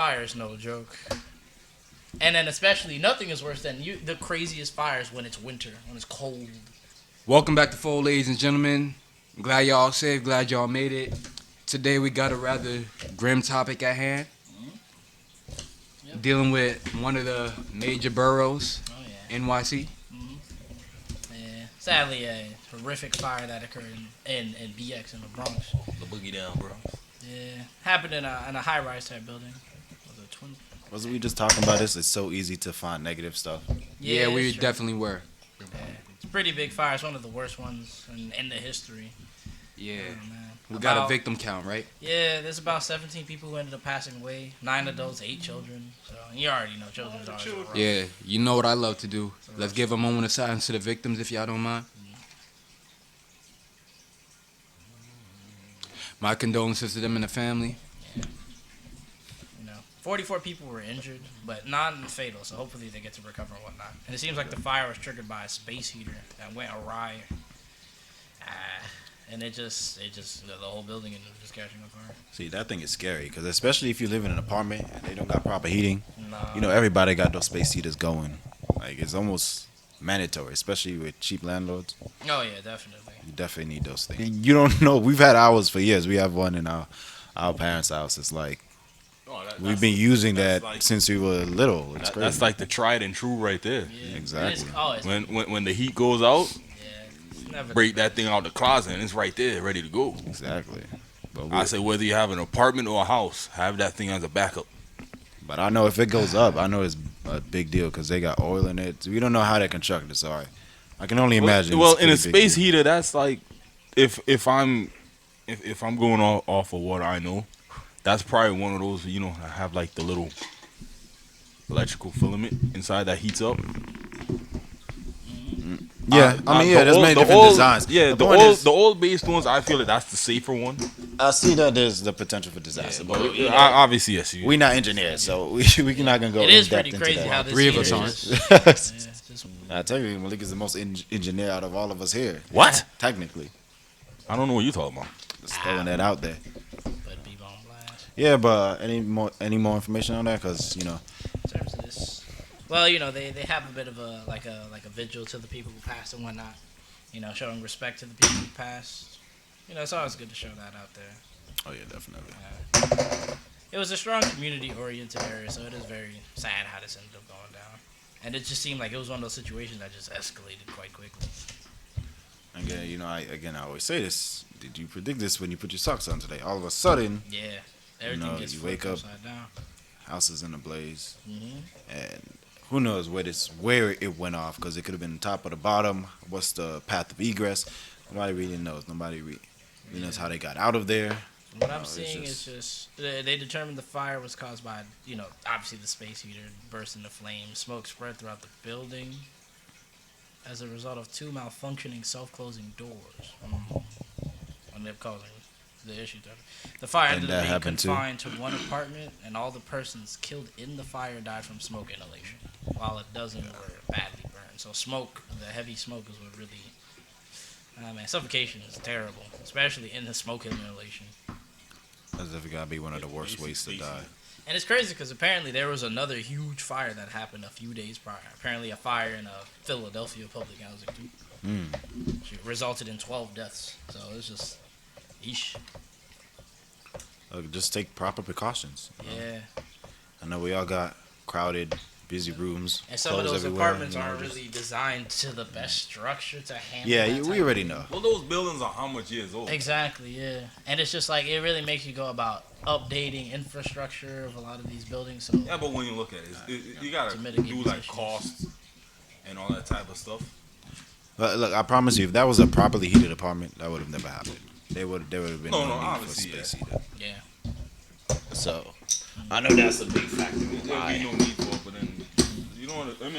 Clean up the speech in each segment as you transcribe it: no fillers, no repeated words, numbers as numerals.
Fire is no joke. And then especially, nothing is worse than the craziest fires when it's winter, when it's cold. Welcome back to Fold, ladies and gentlemen. I'm glad y'all safe, glad y'all made it. Today we got a rather grim topic at hand. Yep. Dealing with one of the major boroughs, NYC. Mm-hmm. Yeah. Sadly, a horrific fire that occurred in BX in the Bronx. The boogie down, bro. Yeah. Happened in a high-rise type building. Was it twin? Wasn't we just talking about this? It's so easy to find negative stuff. Yeah, we definitely were. Yeah. It's a pretty big fire. It's one of the worst ones in the history. Yeah. Oh, man. We got a victim count, right? Yeah, there's about 17 people who ended up passing away. 9 adults, 8 children. So you already know children's always rough. Yeah, you know what I love to do. Let's give a moment of silence to the victims if y'all don't mind. My condolences to them and the family. Yeah. 44 people were injured, but non-fatal, so hopefully they get to recover and whatnot. And it seems like the fire was triggered by a space heater that went awry. And it just the whole building ended up just catching on fire. See, that thing is scary, because especially if you live in an apartment and they don't got proper heating. No. You know, everybody got those space heaters going. Like, it's almost mandatory, especially with cheap landlords. Oh, yeah, definitely. You definitely need those things. You don't know. We've had ours for years. We have one in our parents' house. It's like, we've been using that since we were little. It's crazy. That's like the tried and true right there. Yeah. Exactly. When the heat goes out, never break that thing out the closet and it's right there, ready to go. Exactly. But I say whether you have an apartment or a house, have that thing as a backup. But I know if it goes up, I know it's a big deal because they got oil in it. So we don't know how they constructed it. So I can only imagine. Well, in a space heater, that's like if I'm going off of what I know, that's probably one of those, that have like the little electrical filament inside that heats up. Yeah, there's many different designs. Yeah, the oil-based ones, I feel like that's the safer one. I see that there's the potential for disaster, but obviously, yes. We're not engineers, so we're not gonna go. It is pretty crazy how this 3 of us aren't. I tell you, Malik is the most engineer out of all of us here. What? Technically, I don't know what you're talking about. Just throwing that out there. But be on blast. Yeah, but any more information on that? Because In terms of this. Well, they have a bit of a vigil to the people who passed and whatnot. Showing respect to the people who passed. It's always good to show that out there. Oh yeah, definitely. It was a strong community-oriented area, so it is very sad how this ended up going down. And it just seemed like it was one of those situations that just escalated quite quickly. Again, I always say this. Did you predict this when you put your socks on today? All of a sudden, yeah, everything gets you wake up, upside down. House is in a blaze, Mm-hmm. and who knows where it went off, because it could have been the top or the bottom. What's the path of egress? Nobody really knows. Nobody really knows how they got out of there. What I'm seeing is just they determined the fire was caused by, obviously the space heater burst into flames. Smoke spread throughout the building as a result of 2 malfunctioning self-closing doors. Ended up causing the issue. The fire ended up being confined to one apartment, and all the persons killed in the fire died from smoke inhalation, while a dozen were badly burned. So the heavy smoke is what really, suffocation is terrible, especially in the smoke inhalation. As if it gotta be one of the worst ways to die. And it's crazy because apparently there was another huge fire that happened a few days prior. Apparently a fire in a Philadelphia public housing too. Which resulted in 12 deaths. So it's just, yeesh. Just take proper precautions. Yeah. I know we all got crowded, busy rooms. And some of those apartments aren't really designed to the best structure to handle. Yeah, we already know. Well, those buildings are how much years old? Exactly, yeah. And it's just like, it really makes you go about updating infrastructure of a lot of these buildings. So yeah, but when you look at it, you gotta do like costs and all that type of stuff. But look, I promise you, if that was a properly heated apartment, that would have never happened. There would have been no need for space heater. Yeah. So I know that's a big factor. There'll be no need for it, but then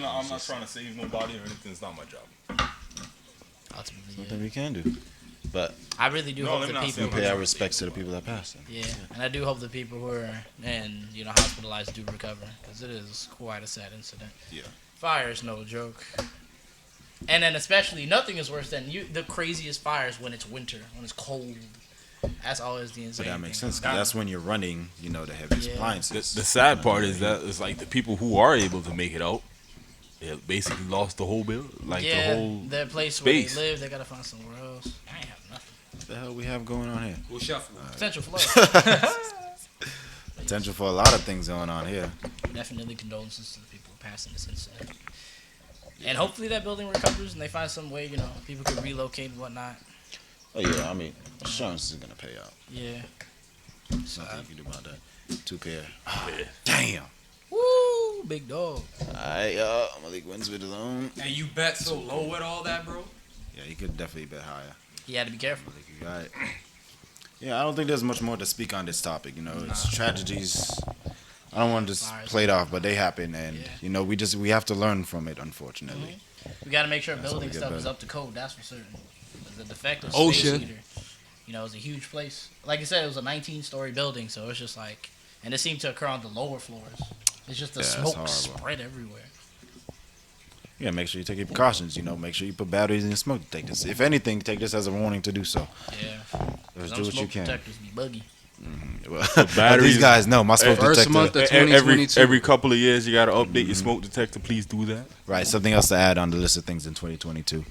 I'm not trying to save nobody or anything. It's not my job. Ultimately, Nothing we can do. But I really do hope the people pay our respects to the people that passed. Yeah, and I do hope the people who are hospitalized do recover, because it is quite a sad incident. Yeah. Fire is no joke. And then especially, nothing is worse than the craziest fires when it's winter, when it's cold. That's always the insane But that makes thing. sense. 'Cause that's when you're running, the heaviest Yeah. appliances. The sad part is that it's like the people who are able to make it out, they basically lost the whole bill, like the whole their place space. where they live, they gotta find somewhere else. I ain't have nothing. What the hell we have going on here? We'll shuffle. Potential flow. Potential for a lot of things going on here. Definitely condolences to the people passing this incident. And hopefully that building recovers and they find some way, people can relocate and whatnot. Oh yeah, I mean, insurance is gonna pay out. Yeah. There's nothing you can do about that. 2 pair. Damn. Woo! Big dog. Alright, Malik Wins with his own. And you bet so low with all that, bro? Yeah, you could definitely bet higher. He had to be careful. Malik, you got it. Yeah, I don't think there's much more to speak on this topic. It's tragedies. I don't want to just play it off, but they happen, and we have to learn from it. Unfortunately, We got to make sure That's building all we stuff get is better. up to code. That's for certain. The defective OSHA. space heater, it's a huge place. Like I said, it was a 19-story building, so it's just like, and it seemed to occur on the lower floors. It's just the Yeah, that's smoke horrible. spread everywhere. yeah. Make sure you take your precautions. Make sure you put batteries in your smoke detectors. If anything, take this as a warning to do so. Yeah. Let's Some do what you smoke can. detectors be buggy. Well, batteries- these guys know my smoke First detector. month of every 2022. every couple of years you gotta update your smoke detector. Please do that. Right, something else to add on the list of things in 2022.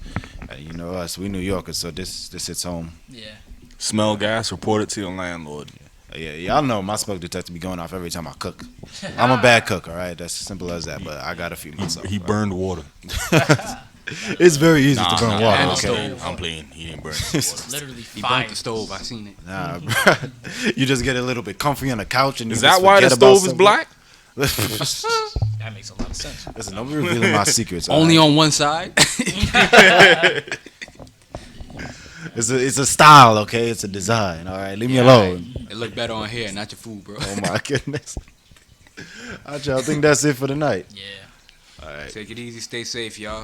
You know us, we New Yorkers, so this hits home. Yeah. Smell gas, report it to your landlord. Yeah, y'all know my smoke detector be going off every time I cook. I'm a bad cook, all right? That's simple as that, but I got to feed myself. He burned water. It's very easy to burn water, and okay? stove. I'm playing. He didn't burn water. Literally He fire. burnt the stove. I seen it. Nah, bro. You just get a little bit comfy on the couch and you Is just that why the forget about stove is black? something. That makes a lot of sense. Listen, don't be revealing my secrets. all Only right? on one side. It's a style, okay? It's a design, all right? Leave me alone. It look better on here, not your food, bro. Oh, my goodness. I think that's it for the night. Yeah. All right. Take it easy. Stay safe, y'all.